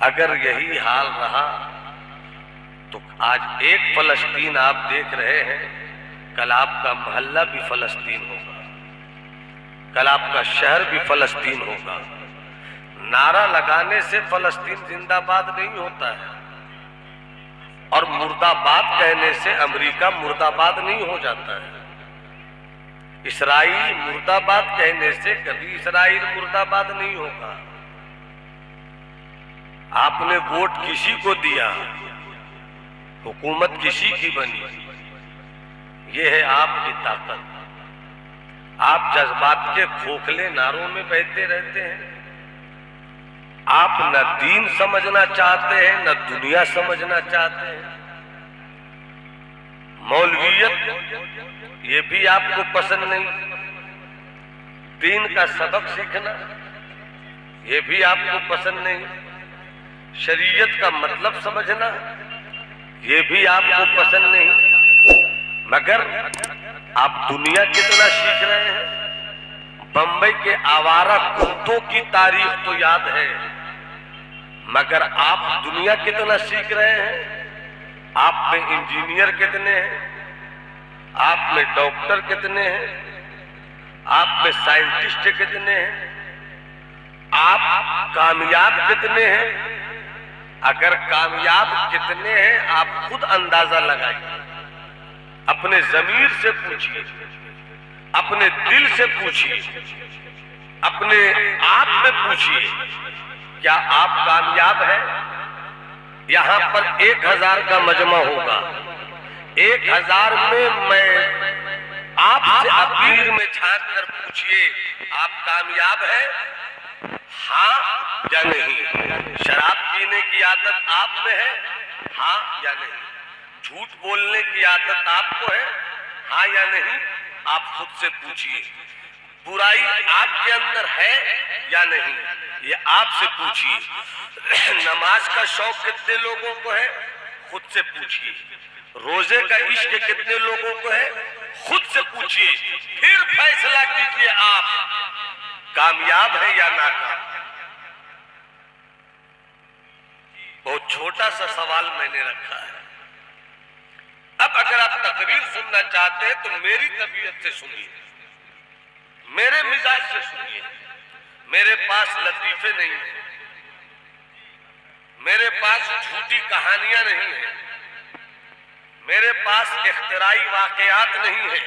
अगर यही हाल रहा तो आज एक फलस्तीन आप देख रहे हैं, कल आपका मोहल्ला भी फलस्तीन होगा, कल आपका शहर भी फलस्तीन होगा। नारा लगाने से फलस्तीन जिंदाबाद नहीं होता है और मुर्दाबाद कहने से अमेरिका मुर्दाबाद नहीं हो जाता है। इस्राइल मुर्दाबाद कहने से कभी इस्राइल मुर्दाबाद नहीं होगा। आपने वोट किसी को दिया, हुकूमत किसी की बनी, ये है आपकी ताकत। आप जज्बात के खोखले नारों में बहते रहते हैं। आप न दीन समझना चाहते हैं न दुनिया समझना चाहते हैं। मौलवियत ये भी आपको पसंद नहीं, दीन का सबक सीखना ये भी आपको पसंद नहीं, शरीयत का मतलब समझना ये भी आपको पसंद नहीं। मगर आप दुनिया कितना सीख रहे हैं। बंबई के आवारा कुत्तों की तारीख तो याद है, मगर आप दुनिया कितना सीख रहे हैं। आप में इंजीनियर कितने हैं, आप में डॉक्टर कितने हैं, आप में साइंटिस्ट कितने हैं, आप कामयाब कितने हैं। अगर कामयाब कितने हैं आप खुद अंदाजा लगाइए। अपने ज़मीर से पूछिए, अपने दिल से पूछिए, अपने आप में पूछिए, क्या आप कामयाब हैं। यहां पर 1000 का मजमा होगा, 1000 में मैं आपसे अपील में झांक कर पूछिए, आप कामयाब हैं, हाँ या नहीं। शराब पीने की आदत आप में है, हाँ या नहीं। झूठ बोलने की आदत आपको है, हाँ या नहीं। आप खुद से पूछिए। बुराई आपके अंदर है या नहीं, ये आपसे पूछिए। नमाज का शौक कितने लोगों को है, खुद से पूछिए। रोजे का इश्क कितने लोगों को है, खुद से पूछिए। फिर फैसला कीजिए आप कामयाब है या नाकाम। बहुत छोटा सा सवाल मैंने रखा है। अब अगर आप तकरीर सुनना चाहते हैं तो मेरी तबीयत से सुनिए, मेरे मिजाज से सुनिए। मेरे पास लतीफे नहीं है, मेरे पास झूठी कहानियां नहीं है, मेरे पास इख्तिराई वाकयात नहीं है।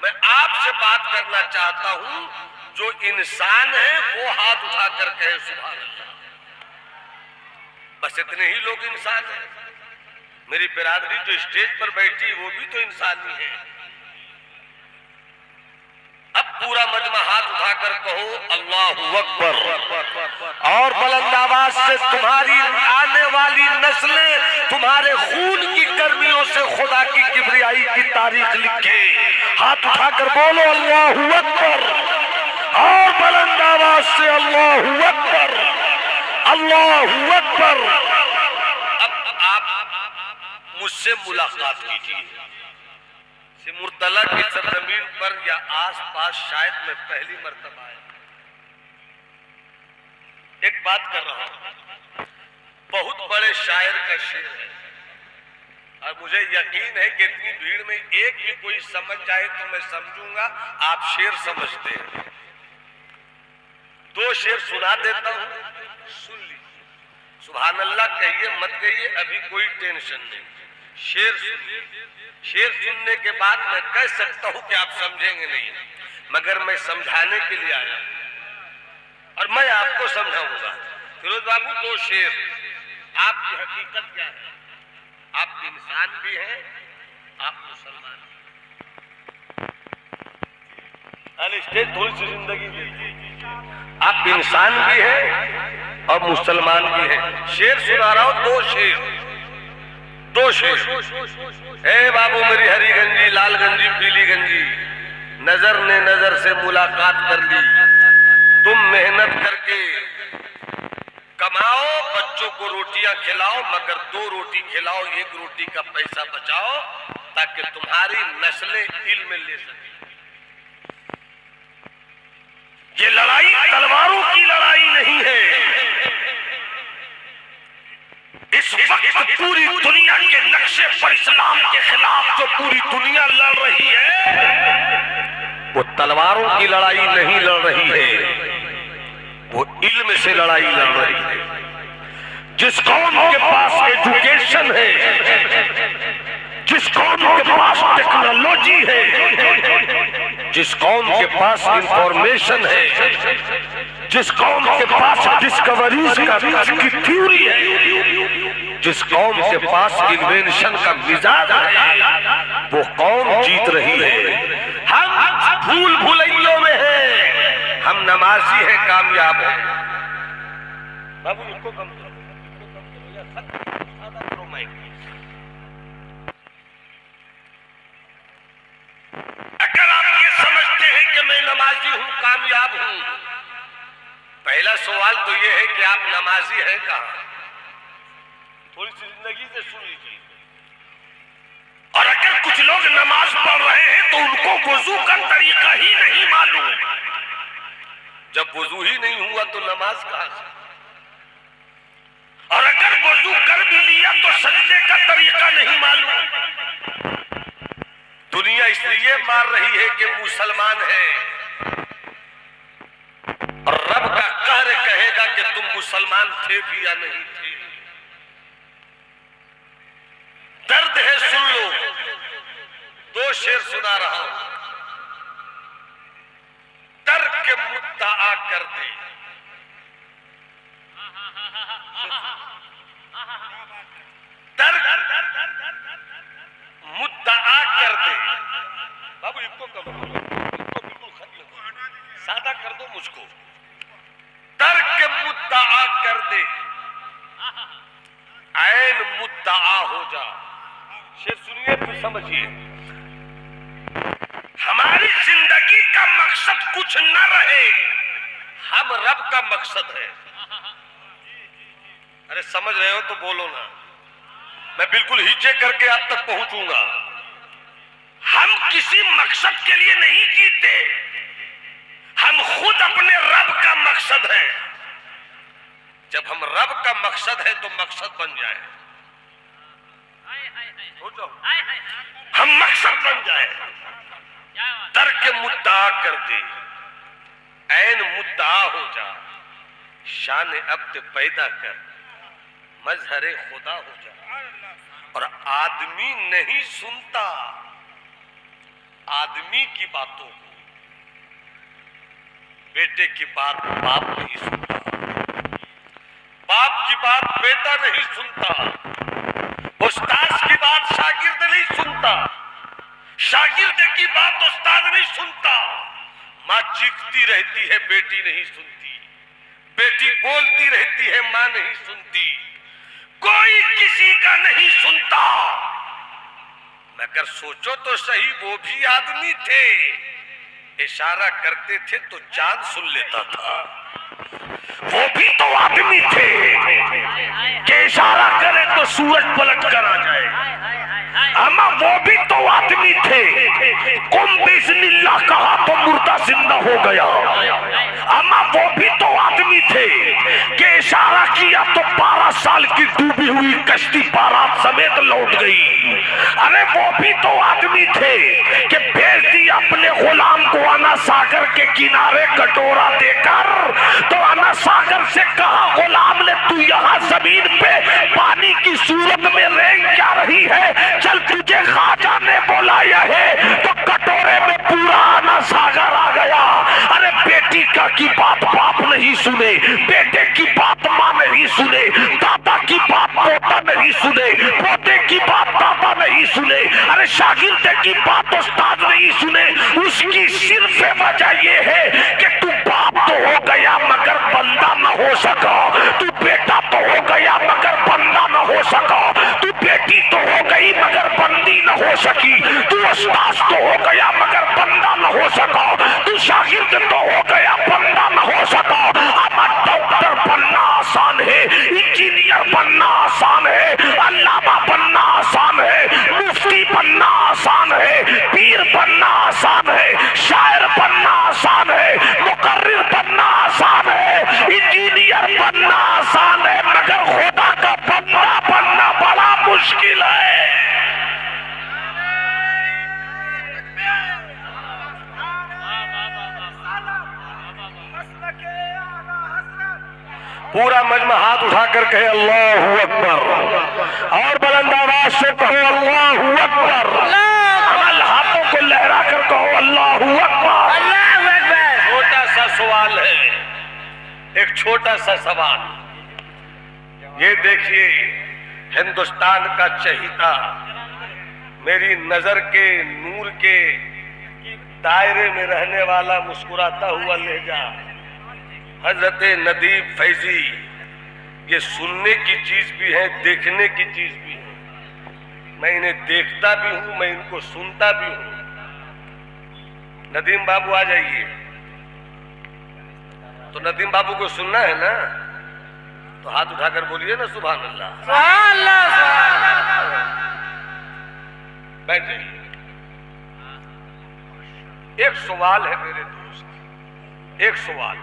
मैं आपसे बात करना चाहता हूं, जो इंसान है वो हाथ उठाकर कहे सुभान अल्लाह। बस इतने ही लोग इंसान हैं। मेरी बिरादरी जो स्टेज पर बैठी वो भी तो इंसान ही है। अब पूरा मजमा हाथ उठाकर कहो अल्लाहु अकबर, और बुलंद आवाज से तुम्हारी आने वाली नस्लें तुम्हारे खून की गर्मियों से खुदा की किबरियाई की तारीख लिखे। हाथ उठाकर बोलो अल्लाहु अकबर, और बुलंद आवाज से अल्लाहु अकबर, अल्लाहु अकबर। अब आप मुझसे मुलाकात कीजिए। मुर्तला की सरजमीन पर या आसपास शायद मैं पहली मर्तबा आया। एक बात कर रहा हूं, बहुत बड़े शायर का शेर है और मुझे यकीन है कि इतनी भीड़ में एक भी कोई समझ जाए तो मैं समझूंगा आप शेर समझते हैं। 2 शेर सुना देता हूं, सुन लीजिए। सुभान अल्लाह कहिए मत कहिए, अभी कोई टेंशन नहीं। शेर सुनिए। शेर सुनने के बाद मैं कह सकता हूं कि आप समझेंगे नहीं, मगर मैं समझाने के लिए आया और मैं आपको समझाऊंगा। फिरोज बाबू 2 शेर। आपकी हकीकत क्या है? आप इंसान भी हैं, आप मुसलमान भी। स्टेज थोड़ी सी जिंदगी दीजिए। आप इंसान भी हैं और मुसलमान भी हैं। शेर सुना रहा हूं, 2 शेर। 2 शेर। हे बाबू मेरी हरी गंजी, लाल गंजी, पीली गंजी, नजर ने नजर से मुलाकात कर ली। तुम मेहनत करके कमाओ, बच्चों को रोटियां खिलाओ, मगर 2 रोटी खिलाओ, 1 रोटी का पैसा बचाओ ताकि तुम्हारी नस्लें इल्म ले सके। ये लड़ाई तलवारों की लड़ाई नहीं है, पूरी दुनिया के नक्शे पर इस्लाम के खिलाफ जो पूरी दुनिया लड़ रही है, वो तलवारों की लड़ाई नहीं लड़ रही है, वो इल्म से लड़ाई लड़ रही है। जिस कौम के पास एजुकेशन है, जिस कौम के पास टेक्नोलॉजी है, जिस कौम के पास इंफॉर्मेशन है, जिस कौम के पास डिस्कवरीज की थ्योरी है, जिस कौम के पास इन्वेंशन का मिजाज है, वो कौम जीत रही है। हम भूल भुलैयों में हैं, हम नमाजी हैं, कामयाब हैं। बाबू इनको कम करो, अगर आप ये समझते हैं कि मैं नमाजी हूं, कामयाब हूं, पहला सवाल तो ये है कि आप नमाजी हैं कहां? थोड़ी सी जिंदगी से सुन लीजिए। और अगर कुछ लोग नमाज पढ़ रहे हैं तो उनको वुजू का तरीका ही नहीं मालूम। जब वुजू ही नहीं हुआ तो नमाज कहां से? और अगर वुजू कर भी लिया तो सजदे का तरीका नहीं मालूम। दुनिया इसलिए मार रही है कि मुसलमान है, और रब का कहर कहेगा कि तुम मुसलमान थे भी या नहीं थे। दर्द है, सुन लो, दो शेर सुना रहा हूं। तर्क के मुद्दा कर दे, मुद्दा कर दे। बाबू इसको कम करो, इसको बिल्कुल खत्म करो, सादा कर दो मुझको। तर्क के मुद्दा कर दे, ऐन मुद्दा हो जा। शेर सुनिए तो समझिए। हमारी जिंदगी का मकसद कुछ न रहे, हम रब का मकसद है। अरे समझ रहे हो तो बोलो ना, मैं बिल्कुल हिचे करके आप तक पहुंचूंगा। हम किसी मकसद के लिए नहीं जीते, हम खुद अपने रब का मकसद हैं। जब हम रब का मकसद है तो मकसद बन जाए, हम मकसद बन जाए। तर्क मुद्दा कर दे, ऐन मुद्दा हो जा। शान अब्द पैदा कर, मजहरे खुदा हो जा। और आदमी नहीं सुनता आदमी की बातों को, बेटे की बात बाप नहीं सुनता, बाप की बात बेटा नहीं सुनता, उस्ताद की बात शागिर्द नहीं सुनता, शागिर्द की बात उस्ताद नहीं सुनता। माँ चीखती रहती है, बेटी नहीं सुनती, बेटी बोलती रहती है, माँ नहीं सुनती, कोई किसी का नहीं सुनता। मगर सोचो तो सही, वो भी आदमी थे, इशारा करते थे तो चांद सुन लेता था। वो भी तो आदमी थे कि इशारा करे तो सूरज पलट कर आ जाए। अम्मा वो भी तो आदमी थे, कुम बिस्मिल्लाह कहा तो मुर्दा जिंदा हो गया। अम्मा वो भी तो आदमी थे कि इशारा किया तो 12 साल की डूबी हुई कश्ती बारात समेत लौट गई। अरे वो भी तो आदमी थे कि भेज दी अपने गुलाम को अना सागर के किनारे कटोरा देकर, तो अना सागर से कहा गुलाम ने तू यहाँ जमीन पे पानी की सूरत में रेंग क्या रही है, चल तुझे खाजा ने बुलाया है। तो कटोरे में पूरा अना सागर आ गया। अरे बेटी का की बात बाप नहीं सुने, बेटे की बात माँ नहीं सुने, दादा की बात पोता नहीं सुने, पोते की बात दादा नहीं सुने, अरे शागिर्द की बात उस्ताद नहीं सुने। उसकी सिर्फ वजह ये है कि तू बाप तो हो गया मगर बंदा न हो सका, तू बेटा तो हो गया मगर बंदा न हो सका, तू बेटी तो हो गई मगर बंदी न हो सकी, तू उस्ताद तो हो गया मगर बंदा न हो सका, तू शागिर्द तो हो गया बंदा न हो सका। अमर डॉक्टर बनना आसान है, इंजीनियर बनना आसान है, अल्लामा बनना आसान है, मुफ्ती बनना आसान है, पीर बनना आसान है, शायर बनना आसान है, मुकर्रिर बनना आसान है, इंजीनियर बनना आसान है, मगर खुदा का बंदा बनना बड़ा हाथ उठाकर कहे अल्लाहू अकबर, और बुलंद आवाज से कहो अल्लाहू अकबर। अमल हाथों को लहरा कर कहो अल्लाहू अकबर। छोटा सा सवाल है, एक छोटा सा सवाल। ये देखिए, हिंदुस्तान का चहीता, मेरी नजर के नूर के दायरे में रहने वाला मुस्कुराता हुआ लहजा, हजरत नदीम फैजी, ये सुनने की चीज भी है, देखने की चीज भी है। मैं इन्हें देखता भी हूं, मैं इनको सुनता भी हूं। नदीम बाबू आ जाइए। तो नदीम बाबू को सुनना है ना, तो हाथ उठाकर बोलिए ना सुभान अल्लाह। बैठ जाइए। एक सवाल है मेरे दोस्त, एक सवाल।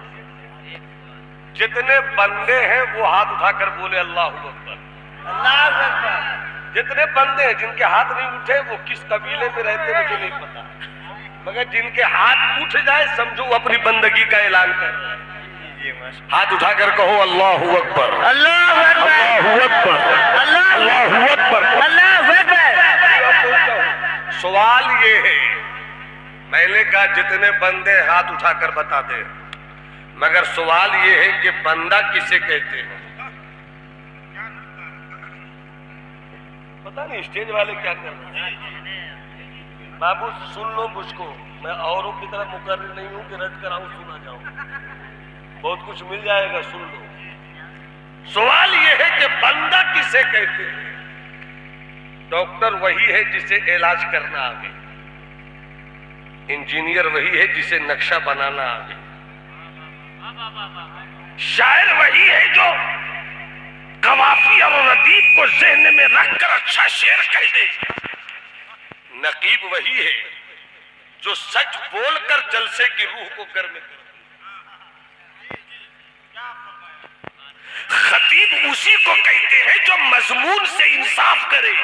जितने बंदे हैं वो हाथ उठाकर बोले अल्लाहू अकबर। अल्लाहू अकबर। जितने बंदे हैं जिनके हाथ नहीं उठे वो किस कबीले में रहते मुझे नहीं पता, मगर जिनके हाथ उठ जाए समझो अपनी बंदगी का ऐलान कर। हाथ उठाकर कहो अल्लाहू अकबर, अल्लाहू अकबर, अल्लाहू अकबर, अल्लाहू अकबर, अल्लाहू अकबर। सवाल ये है, मैंने कहा जितने बंदे हाथ उठाकर बता दे, मगर सवाल ये है कि बंदा किसे कहते हैं? पता नहीं स्टेज वाले क्या कर रहे हैं। बाबू सुन लो मुझको, मैं औरों की तरह मुकर्रर नहीं हूं कि रट कर आऊं सुना जाऊं, बहुत कुछ मिल जाएगा, सुन लो। सवाल ये है कि बंदा किसे कहते हैं? डॉक्टर वही है जिसे इलाज करना आवे, इंजीनियर वही है जिसे नक्शा बनाना आवे, शायर वही है जो कवाफी और रदीफ को ज़हन में रखकर अच्छा शेर कह दे, नकीब वही है जो सच बोलकर जलसे की रूह को गर्म कर दे, खतीब उसी को कहते हैं जो मजमून से इंसाफ करे,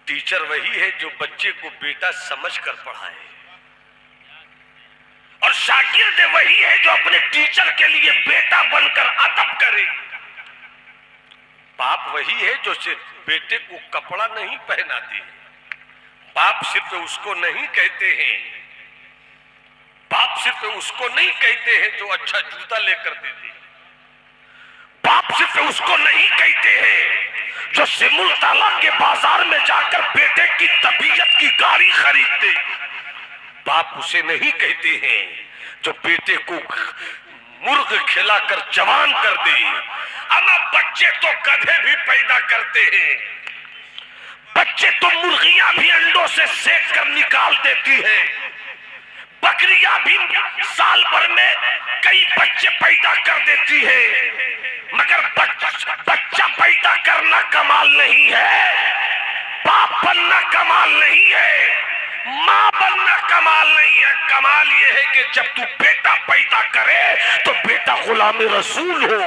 टीचर वही है जो बच्चे को बेटा समझकर पढ़ाए, और शागिर्द वही है जो अपने टीचर के लिए बेटा बनकर अदब करे, बाप वही है जो सिर्फ बेटे को कपड़ा नहीं पहनाते, बाप सिर्फ उसको नहीं कहते हैं, बाप सिर्फ उसको नहीं कहते हैं जो अच्छा जूता लेकर देते, बाप सिर्फ उसको नहीं कहते हैं जो सिमुल ताला के बाजार में जाकर बेटे की तबीयत की गाड़ी खरीदते, बाप उसे नहीं कहते हैं जो बेटे को मुर्ग खिलाकर जवान कर दे। अमा बच्चे तो गधे भी पैदा करते हैं, बच्चे तो मुर्गियां भी अंडों से सेक कर निकाल देती है, बकरियां भी साल भर में कई बच्चे पैदा कर देती है, मगर बच्चा पैदा करना कमाल नहीं है, बाप बनना कमाल नहीं है, माँ बनना कमाल नहीं है। कमाल ये है कि जब तू बेटा पैदा करे तो बेटा गुलाम रसूल हो,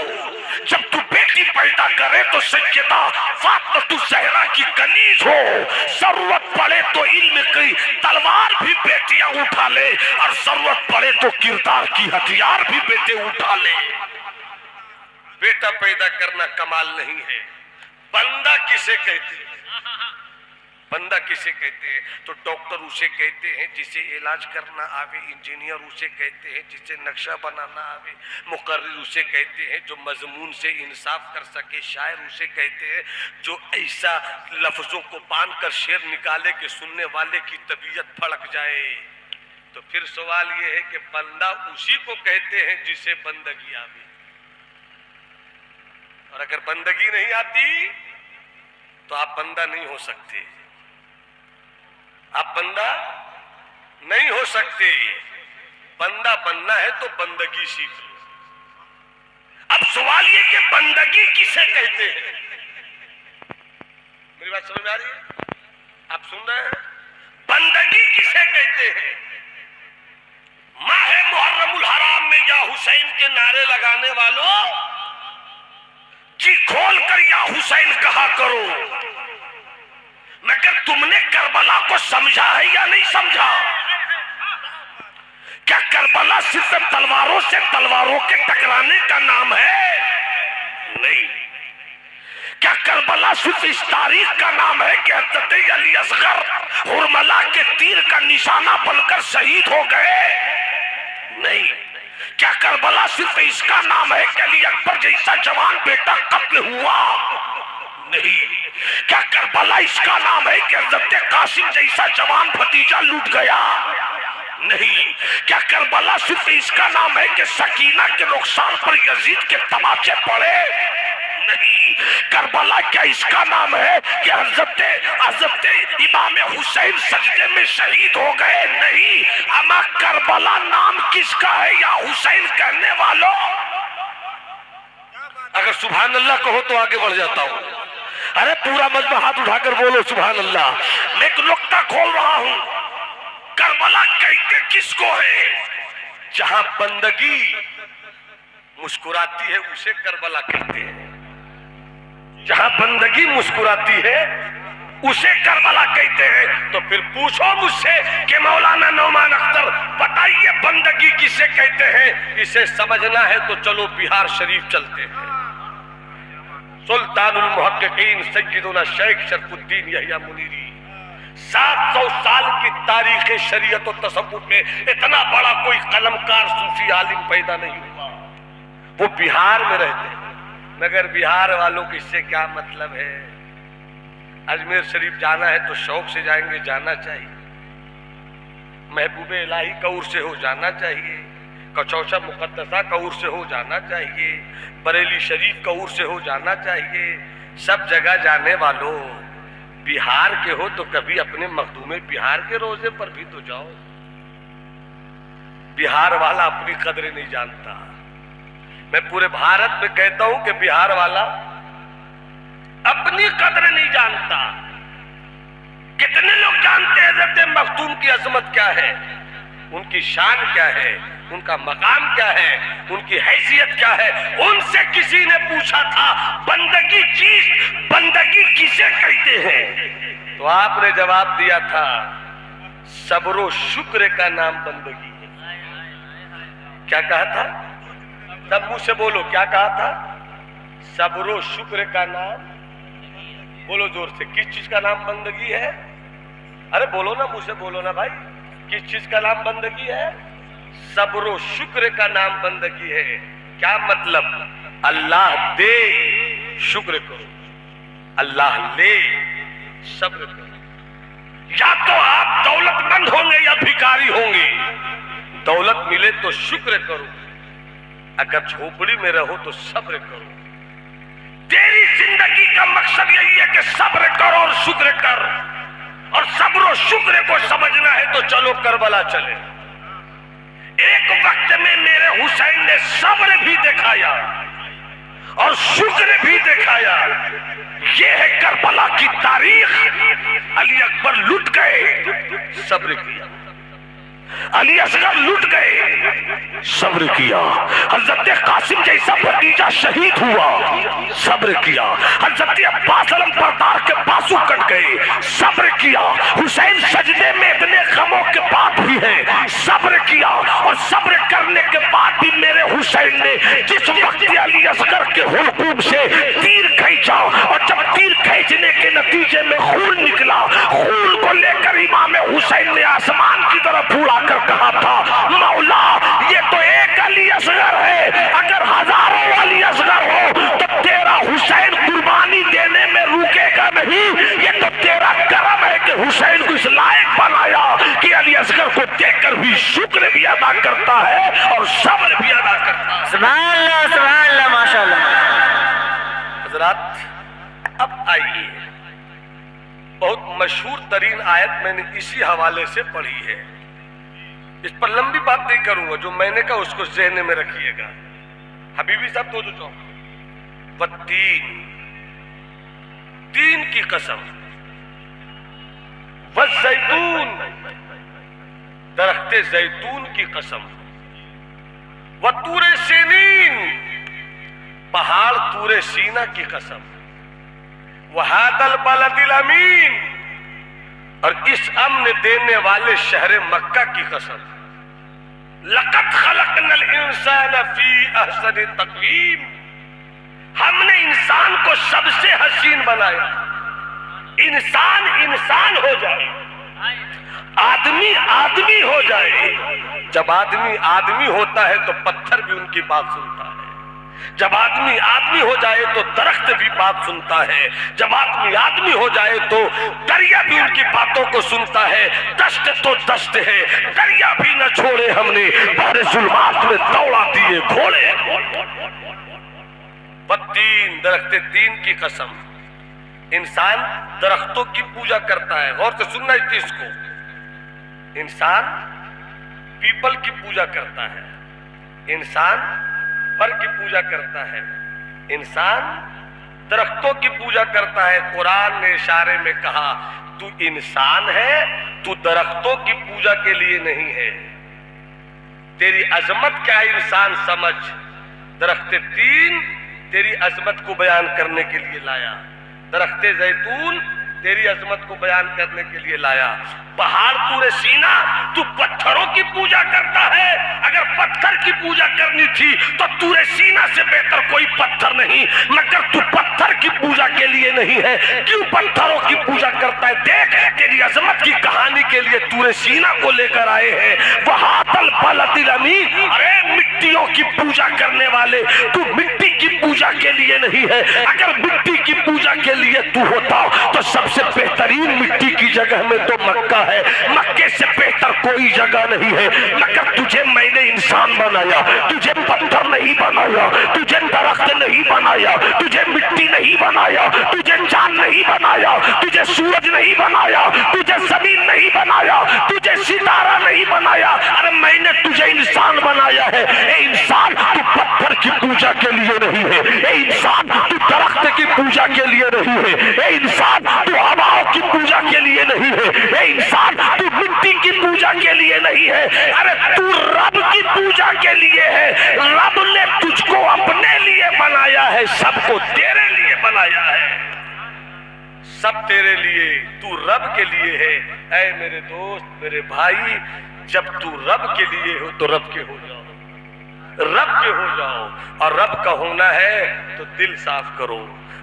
जब तू बेटी पैदा करे तो सैयदा फातिमा ज़हरा की कनीज हो, जरूरत पड़े तो इल्म की तलवार भी बेटियां उठा ले, और जरूरत पड़े तो किरदार की हथियार भी बेटे उठा ले। बेटा पैदा करना कमाल नहीं है। बंदा किसे कहते हैं? बंदा किसे कहते हैं? तो डॉक्टर उसे कहते हैं जिसे इलाज करना आवे, इंजीनियर उसे कहते हैं जिसे नक्शा बनाना आवे, मुकर्रिर उसे कहते हैं जो मजमून से इंसाफ कर सके, शायर उसे कहते हैं जो ऐसा लफ्जों को बांध कर शेर निकाले कि सुनने वाले की तबीयत फड़क जाए। तो फिर सवाल यह है कि बंदा उसी को कहते हैं जिसे बंदगी आवे, और अगर बंदगी नहीं आती तो आप बंदा नहीं हो सकते, आप बंदा नहीं हो सकते। बंदा बनना है तो बंदगी सीख लो। अब सवाल ये कि बंदगी किसे कहते हैं? मेरी बात समझ में आ रही है? आप सुन रहे हैं? बंदगी किसे कहते हैं? माहे मुहर्रमुल हराम में या हुसैन के नारे लगाने वालों, जी खोल कर या हुसैन कहा करो, मगर तुमने करबला को समझा है या नहीं समझा? क्या करबला सिर्फ तलवारों से तलवारों के टकराने का नाम है? नहीं। क्या करबला सिर्फ इस तारीख का नाम है कि हज़रत अली असगर हुरमला के तीर का निशाना बनकर शहीद हो गए? नहीं। क्या करबला सिर्फ इसका नाम है कि अली अकबर जैसा जवान बेटा कत्ल हुआ? नहीं। क्या करबला इसका नाम है कि हज़रत कासिम जैसा जवान भतीजा लूट गया? नहीं। क्या करबला सिर्फ इसका नाम है कि सकीना के रुखसार पर यजीद के तमाचे पड़े? नहीं। करबला क्या इसका नाम है कि हज़रत इमाम हुसैन सजदे में शहीद हो गए? नहीं। अमा करबला नाम किसका है या हुसैन कहने वालों? अगर सुभान अल्लाह कहो तो आगे बढ़ जाता हूं। अरे पूरा मजमा हाथ उठाकर बोलो सुभान अल्लाह। मैं एक नुक्ता खोल रहा हूं। करबला कहते किसको है? जहां बंदगी मुस्कुराती है उसे करबला कहते हैं। जहां बंदगी मुस्कुराती है उसे करबला कहते हैं। तो फिर पूछो मुझसे कि मौलाना नौमान अख्तर बताइए बंदगी किसे कहते हैं? इसे समझना है तो चलो बिहार शरीफ चलते हैं। सुल्तानुल मुहक्किकीन सय्यदुना शेख शरफुद्दीन यहिया मुनीरी 700 साल की तारीख शरीयत और तसव्वुफ में इतना बड़ा कोई कलमकार सूफी आलिम पैदा नहीं हुआ। वो बिहार में रहते हैं। मगर बिहार वालों को इससे क्या मतलब है? अजमेर शरीफ जाना है तो शौक से जाएंगे, जाना चाहिए। महबूबे इलाही कौर से हो जाना चाहिए। कचौचा मुकद्दसा कौर से हो जाना चाहिए। बरेली शरीफ कौर से हो जाना चाहिए। सब जगह जाने वालों बिहार के हो तो कभी अपने मखदूमे बिहार के रोजे पर भी तो जाओ। बिहार वाला अपनी कदर नहीं जानता। मैं पूरे भारत में कहता हूं कि बिहार वाला अपनी कदर नहीं जानता। कितने लोग जानते हैं हज़रत मखदूम की अजमत क्या है, उनकी शान क्या है, उनका मकाम क्या है, उनकी हैसियत क्या है? उनसे किसी ने पूछा था बंदगी किसे कहते हैं? तो आपने जवाब दिया था सब्र शुक्र का नाम बंदगी है। क्या कहा था? सब मुंह से बोलो, क्या कहा था? सब्र शुक्र का नाम, बोलो जोर से, किस चीज का नाम बंदगी है? अरे बोलो ना, मुंह से बोलो ना भाई, किस चीज का नाम बंदगी है? सब्र शुक्र का नाम बंदगी है। क्या मतलब? अल्लाह दे शुक्र करो, अल्लाह ले सब्र करो। या तो आप दौलतमंद होंगे या भिखारी होंगे। दौलत मिले तो शुक्र करो, अगर झोपड़ी में रहो तो सब्र करो। तेरी जिंदगी का मकसद यही है कि सब्र करो और शुक्र कर। और सब्र और शुक्र को समझना है तो चलो करबला चले। एक वक्त में मेरे हुसैन ने सब्र भी दिखाया और शुक्र भी दिखाया। ये है करबला की तारीख। अली अकबर लुट गए, सब्र किया। अली असगर लुट गए, सब्र किया। हज़रत कासिम जैसा भतीजा शहीद हुआ, सब्र किया। हज़रत अब्बास अलम बरदार के बाजू कट गए, सब्र किया। हुसैन सजदे में इतने गमों के बाद भी है, सब्र किया। और सब्र करने के बाद भी मेरे हुसैन ने जिस वक्त अली असगर के हुक्म से तीर खींचा और जब तीर खींचने के नतीजे में खून निकला, खून को लेकर इमाम हुसैन ने आसमान की तरफ उड़ा कर कहा था, मौला ये तो एक अली असगर है, अगर हजारों अली असगर हो तो तेरा हुसैन कुर्बानी देने में रुकेगा नहीं। ये तो तेरा करम है कि हुसैन को इस लायक बनाया कि अली असगर को देखकर भी शुक्र भी अदा करता है और सब्र भी अदा करता है। सुभान अल्लाह माशाअल्लाह। हजरात अब आइए, बहुत मशहूर तरीन आयत मैंने इसी हवाले से पढ़ी है। इस पर लंबी बात नहीं करूंगा, जो मैंने कहा उसको ज़हन में रखिएगा। हबीबी साहब तो जो तीन की कसम, वज़ैतून दरख्ते जैतून की कसम, व तूरे सीनीन पहाड़ तूरे सीना की कसम, वहादल बलदिल अमीन और इस अमन देने वाले शहर मक्का की कसम, लक़द खलक़नल इंसान फी अहसनि तक़वीम, हमने इंसान को सबसे हसीन बनाया। इंसान इंसान हो जाए, आदमी आदमी हो जाए। जब आदमी आदमी होता है तो पत्थर भी उनकी बात सुनता है। जब आदमी आदमी हो जाए तो दरख्त भी बात सुनता है। जब आदमी आदमी हो जाए तो दरिया भी उनकी बातों को सुनता है। दश्त तो दश्त है, दरिया भी न छोड़े हमने, बहरे जुल्मात में दौड़ा दिए घोड़े। तीन दरख्ते, तीन की कसम। इंसान दरख्तों की पूजा करता है, गौर से सुनना इस चीज को। इंसान पीपल की पूजा करता है, इंसान बर की पूजा करता है, इंसान दरख्तों की पूजा करता है। कुरान ने इशारे में कहा, तू इंसान है, तू दरख्तों की पूजा के लिए नहीं है। तेरी अजमत क्या है इंसान समझ। दरख्ते तीन तेरी अजमत को बयान करने के लिए लाया। दरख्ते जैतून तेरी अजमत को बयान करने के लिए लाया। पहाड़ तूरे सीना, तू पत्थरों की पूजा करता है। अगर पत्थर की पूजा करनी थी तो तूरे सीना से बेहतर कोई पत्थर नहीं, मगर तू पत्थर की पूजा के लिए नहीं है। क्यों पत्थरों की पूजा करता है? देख, तेरी अजमत की कहानी के लिए तूरे सीना को लेकर आए हैं। वहातल बलदिल अमीन, अरे मिट्टियों की पूजा करने वाले, तू मिट्टी की पूजा के लिए नहीं है। अगर मिट्टी की पूजा के लिए तू होता तो सबसे बेहतरीन मिट्टी की जगह में तो मक्का है। मक्के से बेहतर कोई जगह नहीं है। मगर तुझे मैंने इंसान बनाया, तुझे पत्थर नहीं बनाया, तुझे दरख्त नहीं बनाया, तुझे मिट्टी नहीं बनाया, तुझे चांद नहीं बनाया, तुझे सूरज नहीं बनाया, तुझे जमीन नहीं बनाया, तुझे सितारा नहीं बनाया। अरे मैंने तुझे इंसान बनाया है। ए इंसान, तू पत्थर की पूजा के लिए नहीं है। ए इंसान, तू दरख्त की पूजा के लिए नहीं है। ए इंसान, तू हवाओं की पूजा के लिए नहीं है। ए इंसान, तू मिट्टी की पूजा के लिए नहीं है। अरे तू रब की पूजा के लिए है। रब ने तुझको अपने लिए बनाया है, सबको तेरे लिए बनाया है। सब तेरे लिए, तू रब के लिए है। ऐ मेरे दोस्त, मेरे भाई, जब तू रब के लिए हो तो रब के हो जाओ, रब के हो जाओ। और रब का होना है तो दिल साफ करो,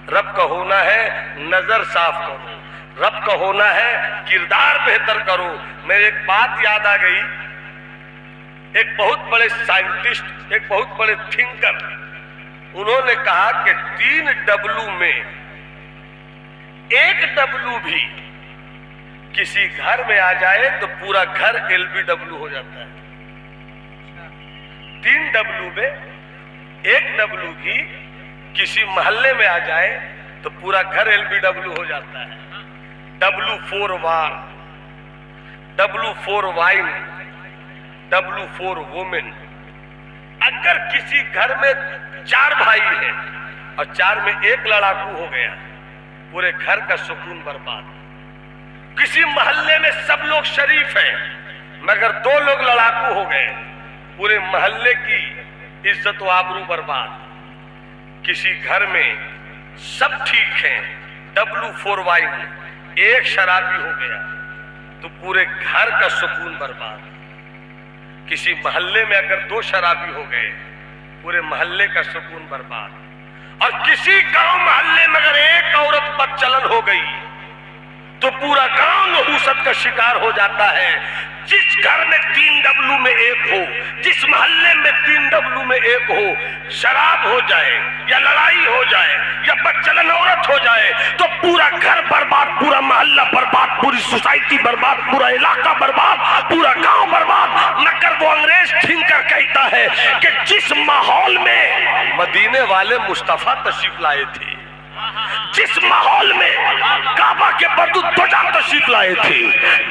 रब का होना है नजर साफ करो, रब का होना है किरदार बेहतर करो। मेरे एक बात याद आ गई, एक बहुत बड़े साइंटिस्ट, एक बहुत बड़े थिंकर, उन्होंने कहा कि 3 डब्लू में 1 डब्लू भी किसी घर में आ जाए तो पूरा घर LBW हो जाता है। 3 डब्लू में 1 डब्लू भी किसी मोहल्ले में आ जाए तो पूरा घर LBW हो जाता है। W for war, W for wine, W for women। अगर किसी घर में 4 भाई हैं और 4 में 1 लड़ाकू हो गया, पूरे घर का सुकून बर्बाद। किसी मोहल्ले में सब लोग शरीफ हैं मगर 2 लोग लड़ाकू हो गए, पूरे मोहल्ले की इज्जत व आबरू बर्बाद। किसी घर में सब ठीक हैं, W for wine, 1 शराबी हो गया तो पूरे घर का सुकून बर्बाद। किसी मोहल्ले में अगर 2 शराबी हो गए, पूरे मोहल्ले का सुकून बर्बाद। और किसी गांव मोहल्ले में अगर 1 औरत बदचलन हो गई तो पूरा गांव नहुसत का शिकार हो जाता है। जिस घर में 3 डब्लू में 1 हो, जिस मोहल्ले में 3 डब्लू में 1 हो, शराब हो जाए या लड़ाई हो जाए या बदचलन औरत हो जाए तो पूरा घर बर्बाद, पूरा मोहल्ला बर्बाद, पूरी सोसाइटी बर्बाद, पूरा इलाका बर्बाद, पूरा गांव बर्बाद। मगर वो अंग्रेज थिंकर कहता है कि जिस माहौल में मदीने वाले मुस्तफा तशरीफ लाए थे, जिस माहौल में काबा के बदुद्दोजा तशरीफ लाए थे,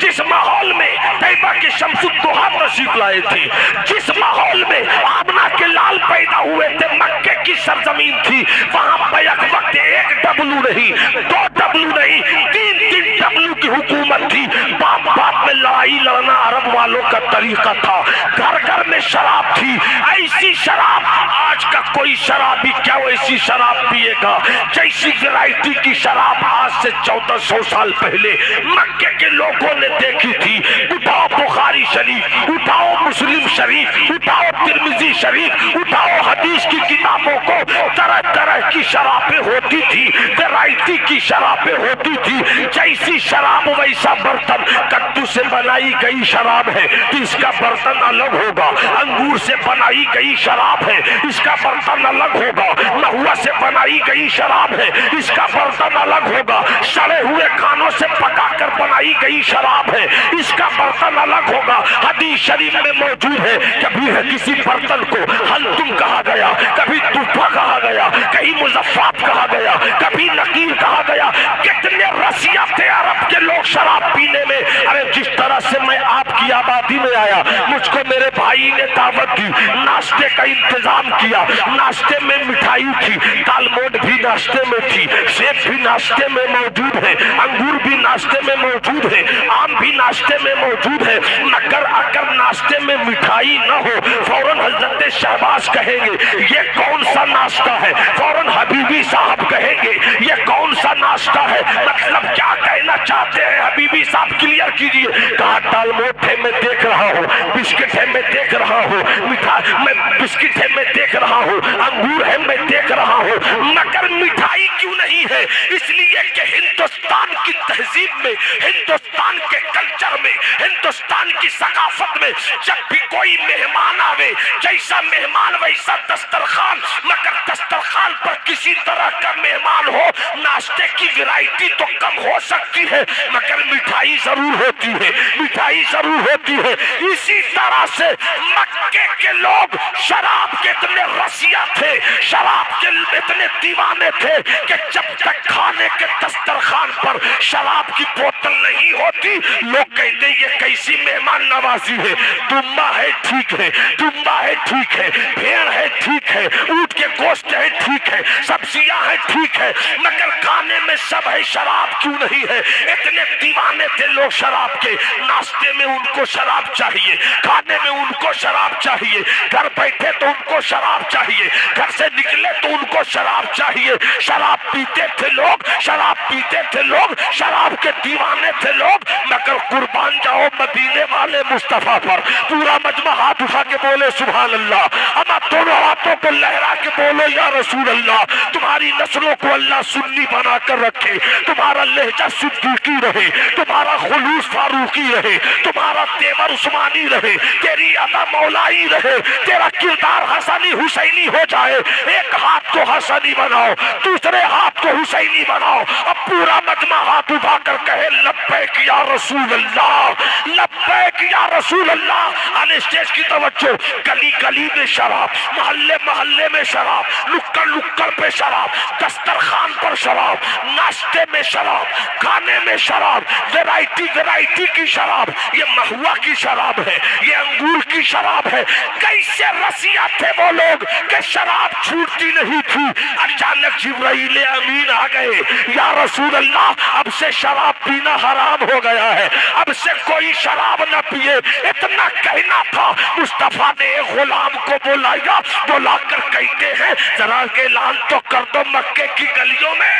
जिस माहौल में तैयबा के शमसुद्दोहा तशरीफ लाए थे, जिस माहौल में आमना के लाल पैदा हुए थे, मक्के की सरजमीन थी, वहां बैक वक्त 1 डब्लू नहीं, 2 डब्लू नहीं, 3 डब्लू की हुकूमत थी, बाप बाप में लड़ाई लड़ना अरब वालों का तरीका था, घर घर में शराब थी। ऐसी शराब आज का कोई शराबी क्या वैसी शराब पिएगा जैसी वैरायटी की शराब आज से 1400 साल पहले मक्के के लोगों ने देखी थी। उठाओ बुखारी शरीफ, उठाओ मुस्लिम शरीफ, उठाओ तिरमिजी शरीफ, उठाओ हदीस की किताबों को, तरह तरह की शराबें होती थी, वैरायटी की शराबें होती थी। जैसी शराब वैसा बर्तन। कद्दू से बनाई गई शराब है तो इसका बर्तन अलग होगा, अंगूर से बनाई गई शराब है इसका बर्तन अलग होगा, महुआ से बनाई गई शराब है इसका बर्तन अलग होगा, सड़े हुए खानों से पकाकर बनाई गई शराब है इसका बर्तन अलग होगा। हदीस शरीफ में मौजूद है, कभी है किसी बर्तन को हल्तुम कहा गया, कभी तुफा कहा गया, कहीं मुजफ्फात कहा गया, कभी नकीर कहा गया। कितने रसिया थे अरब के लोग शराब पीने में। अरे जिस तरह से मैं आपकी आबादी में आया, मुझको मेरे भाई ने दावत दी, नाश्ते का इंतजाम किया, नाश्ते में मिठाई थी, दालमोट भी नाश्ते में थी, सेब भी नाश्ते में मौजूद है, अंगूर भी नाश्ते में मौजूद है, आम भी नाश्ते में मौजूद है। मगर अगर नाश्ते में मिठाई न हो फौरन हजरत शहबाज कहेंगे ये कौन सा नाश्ता है, फौरन हबीबी साहब कहेंगे ये कौन सा नाश्ता है। मतलब क्या कहना चाहते हैं हबीबी साहब, क्लियर कीजिए। कहा दालमोट है मैं देख रहा हूँ, बिस्किट है मैं देख रहा हूँ, मिठाई मैं बिस्किट है मैं देख रहा हूँ, अंगूर है मैं देख रहा हूँ, मगर मिठाई क्यों नहीं है? इसलिए कि हिंदुस्तान की तहजीब में, हिंदुस्तान के कल्चर में, हिंदुस्तान की सकाफत में जब भी कोई मेहमान आवे, जैसा मेहमान वैसा दस्तरखान, मगर दस्तरखान पर किसी तरह का मेहमान हो, नाश्ते की वैरायटी तो कम हो सकती है मगर मिठाई जरूर होती है, मिठाई जरूर होती है। इसी तरह से मक्के के लोग शराब के इतने रसिया थे, शराब के इतने दीवाने थे कि जब तक खाने के दस्तरखान पर शराब की बोतल नहीं होती लोग कहते ये कैसी मेहमान नवाजी है। दुम्बा है ठीक है, दुम्बा है ठीक है, भेड़ है ठीक है, ऊंट के गोश्त है ठीक है, सब्जियां है ठीक है, मगर खाने में सब है, शराब क्यों नहीं है? इतने दीवाने थे लोग शराब के। नाश्ते में उनको शराब चाहिए, खाने में उनको शराब चाहिए, घर बैठे तो उनको शराब चाहिए, घर से निकले तो उनको शराब चाहिए। शराब पीते थे लोग, शराब पीते थे लोग, शराब के दीवाने थे लोग। मगर कुर्बान जाओ मदीने वाले मुस्तफा पर। पूरा मजमा हाथ उठा के बोले सुभान अल्लाह, अमा दोनों हाथों को लहरा के बोलो या रसूल अल्लाह। तुम्हारी नस्लों को अल्लाह सुन्नी बना कर रखे, तुम्हारा लहजा सिद्दीकी रहे, तुम्हारा खुलूस फारूकी रहे, तुम्हारा तेवर उस्मानी रहे, तेरी अदा मौलाई रहे, तेरा किरदार हसनी हुसैनी हो जाए। एक हाथ को हसनी बनाओ, दूसरे हाथ को हुसैनी बनाओ। अब पूरा मजमा हाथ उठाकर कहे लब्बैक या रसूल अल्लाह, लब्बैक या रसूल अल्लाह। आने स्टेज की तवज्जो। गली गली में शराब, मोहल्ले मोहल्ले में शराब, नुक्कड़ नुक्कड़ पे शराब, दस्तरखान पर शराब, नाश्ते में शराब, खाने में शराब, वैरायटी वैरायटी की शराब। ये महुआ की शराब है, ये अंगूर की शराब है। कैसे रसिया थे वो लोग कि शराब छूटती नहीं थी। अचानक जिब्राइल अमीन आ गए, या रसूल अल्लाह अब से शराब पीना हराम हो गया है, अब से कोई शराब न पिए। इतना कहना था, मुस्तफा ने एक गुलाम को बुलाया, बुलाकर कहते हैं जरा ऐलान तो कर दो मक्के की गलियों में।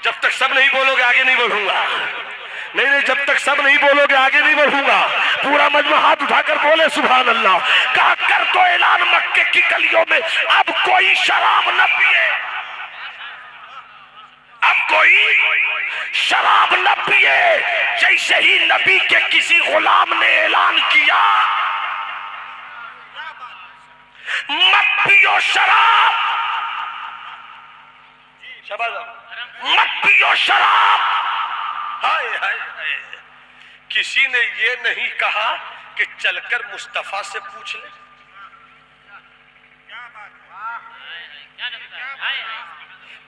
जब तक सब नहीं बोलोगे आगे नहीं बढ़ूंगा, नहीं नहीं, जब तक सब नहीं बोलोगे आगे नहीं बढ़ूंगा। पूरा मजमा हाथ उठाकर बोले सुभान अल्लाह। कहा कर दो ऐलान मक्के की गलियों में अब कोई शराब न पिए, अब कोई शराब न पिए। जैसे ही नबी के किसी गुलाम ने ऐलान किया मत पियो शराब, मत पियो शराब। हाय हाय हाय, किसी ने ये नहीं कहा कि चलकर मुस्तफा से पूछ ले।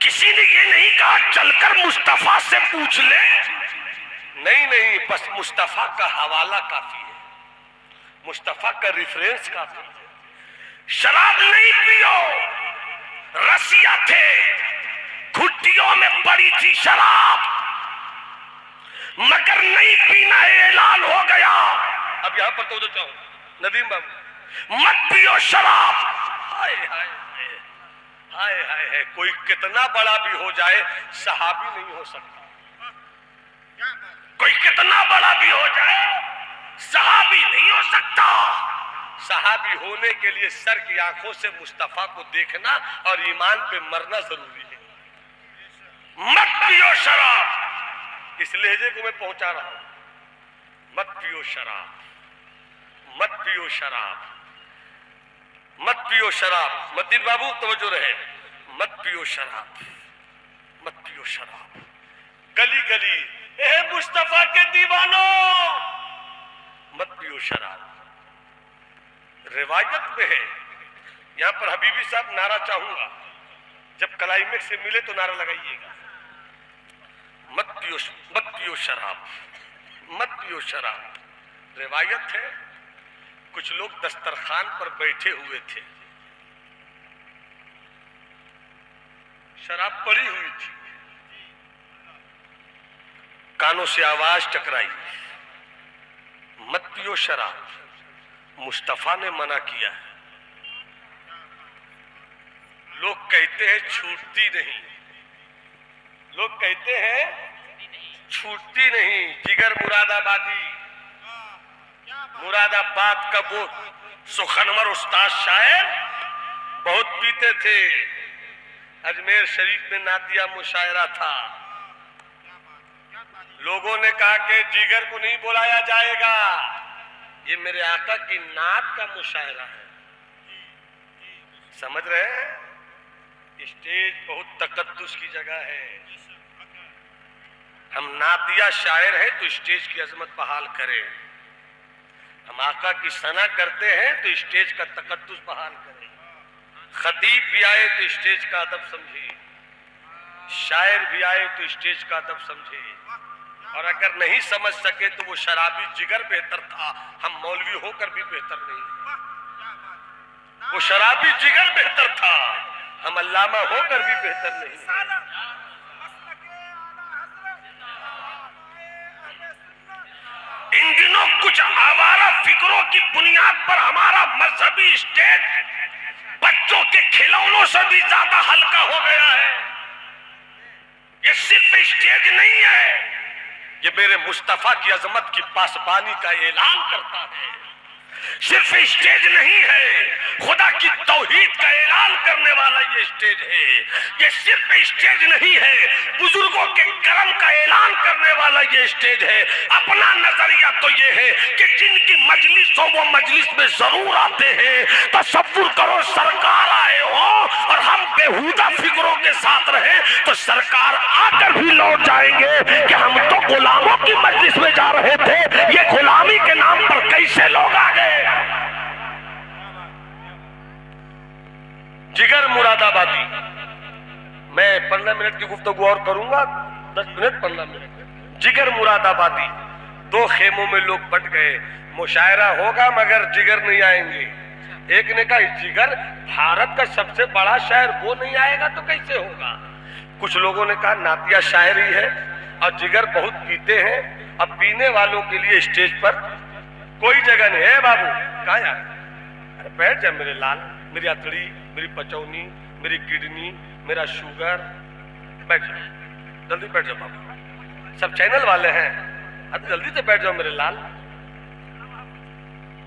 किसी ने ये नहीं कहा चलकर मुस्तफा से पूछ ले। नहीं नहीं, बस मुस्तफा का हवाला काफी है, मुस्तफा का रेफरेंस काफी है। शराब नहीं पियो, रसिया थे, घुट्टियों में पड़ी थी शराब, मगर नहीं पीना है, ऐलान हो गया। अब यहाँ पर तो चाहूँ नदीम बाबू, मत पियो शराब। हाय हाय हाय हाय हाय, कोई कितना बड़ा भी हो जाए सहाबी नहीं हो सकता। कोई कितना बड़ा भी हो जाए सहाबी नहीं हो सकता। सहाबी होने के लिए सर की आंखों से मुस्तफा को देखना और ईमान पे मरना जरूरी है। मत पियो शराब। इस लहजे को मैं पहुंचा रहा हूं, मत पियो शराब, मत पियो शराब, मत पियो शराब। मदीन बाबू तवज्जो रहे, मत पियो शराब, मत पियो शराब। गली गली ए मुस्तफा के दीवानों, मत पियो शराब। रिवायत में है, यहां पर हबीबी साहब नारा चाहूंगा, जब क्लाइमेक्स से मिले तो नारा लगाइएगा, मत पियो शराब, मत पियो शराब। रिवायत है कुछ लोग दस्तरखान पर बैठे हुए थे, शराब पड़ी हुई थी, कानों से आवाज टकराई, मत पियो शराब। मुस्तफा ने मना किया। लोग कहते हैं छूटती नहीं, लोग कहते हैं छूटती नहीं। जिगर मुरादाबादी, मुरादाबाद का वो सुखनवर उस्ताद शायर बहुत पीते थे। अजमेर शरीफ में नातिया मुशायरा था, लोगों ने कहा कि जिगर को नहीं बुलाया जाएगा, ये मेरे आका की नात का मुशायरा है। समझ रहे हैं? स्टेज बहुत तकद्दुस की जगह है। हम नातिया शायर हैं तो स्टेज की अजमत बहाल करें, हम आका की सना करते हैं तो स्टेज का तकद्दुस बहाल करें। खतीब भी आए तो स्टेज का अदब समझे, शायर भी आए तो स्टेज का अदब समझे। और अगर नहीं समझ सके तो वो शराबी जिगर बेहतर था, हम मौलवी होकर भी बेहतर नहीं। वो शराबी जिगर बेहतर था, हम अल्लामा होकर भी बेहतर नहीं। इन दिनों कुछ आवारा फिक्रों की बुनियाद पर हमारा मजहबी स्टेज बच्चों के खिलौनों से भी ज्यादा हल्का हो गया है। ये सिर्फ स्टेज नहीं है, ये मेरे मुस्तफा की अजमत की पासबानी का ऐलान करता है। सिर्फ स्टेज नहीं है, खुदा की तौहीद का ऐलान करने वाला ये स्टेज है। ये सिर्फ स्टेज नहीं है, बुजुर्गों के करम का ऐलान करने वाला ये स्टेज है। अपना नजरिया तो ये है कि जिनकी मजलिस हो वो मजलिस में जरूर आते हैं। तसव्वुर करो सरकार आए हो और हम बेहुदा फिक्रों के साथ रहे तो सरकार आकर भी लौट जाएंगे कि हम तो गुलामों की मजलिस में जा रहे थे, ये गुलामी के नाम पर कैसे लोग आ गए। जिगर मुरादाबादी, मैं 15 मिनट की गुफ्तगू और करूंगा, 10 मिनट 15 मिनट। जिगर मुरादाबादी, दो खेमों में लोग बट गए, मुशायरा होगा मगर जिगर नहीं आएंगे। एक ने कहा जिगर भारत का सबसे बड़ा शायर, वो नहीं आएगा तो कैसे होगा। कुछ लोगों ने कहा नातिया शायर ही है और जिगर बहुत पीते हैं, अब पीने वालों के लिए स्टेज पर कोई जगह नहीं है। बाबू कहाँ यार, अरे बैठ जा मेरे लाल, मेरी अतड़ी, मेरी पचौनी, मेरी किडनी, मेरा शुगर, बैठ जाओ, जल्दी बैठ जाओ बाबू, सब चैनल वाले हैं, अब जल्दी से बैठ जाओ मेरे लाल।